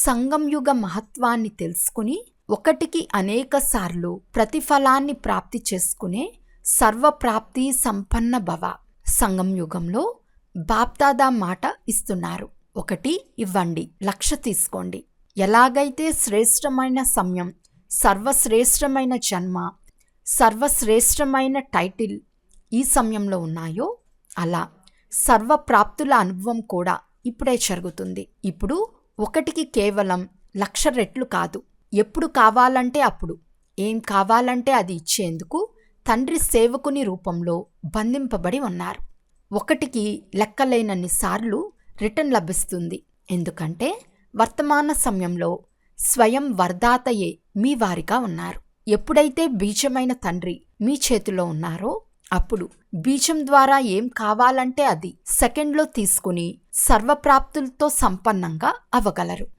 సంగం యుగ మహత్వాన్ని తెలుసుకుని ఒకటికి అనేక సార్లు ప్రతిఫలాన్ని ప్రాప్తి చేసుకునే సర్వప్రాప్తి సంపన్న భవ. సంగం యుగంలో బాప్దాదా మాట ఇస్తున్నారు. ఒకటి ఇవ్వండి, లక్ష తీసుకోండి. ఎలాగైతే శ్రేష్టమైన సమయం, సర్వశ్రేష్టమైన జన్మ, సర్వశ్రేష్టమైన టైటిల్ ఈ సమయంలో ఉన్నాయో అలా సర్వప్రాప్తుల అనుభవం కూడా ఇప్పుడే జరుగుతుంది. ఇప్పుడు ఒకటికి కేవలం 1,00,000 రెట్లు కాదు, ఎప్పుడు కావాలంటే అప్పుడు, ఏం కావాలంటే అది ఇచ్చేందుకు తండ్రి సేవకుని రూపంలో బంధింపబడి ఉన్నారు. ఒకటికి లెక్కలేనన్ని సార్లు రిటర్న్ లభిస్తుంది. ఎందుకంటే వర్తమాన సమయంలో స్వయం వర్ధాతయే మీ వారిగా ఉన్నారు. ఎప్పుడైతే బీజమైన తండ్రి మీ చేతిలో ఉన్నారో అప్పుడు బీజం ద్వారా ఏం కావాలంటే అది సెకండ్లో తీసుకుని సర్వప్రాప్తులతో సంపన్నంగా అవ్వగలరు.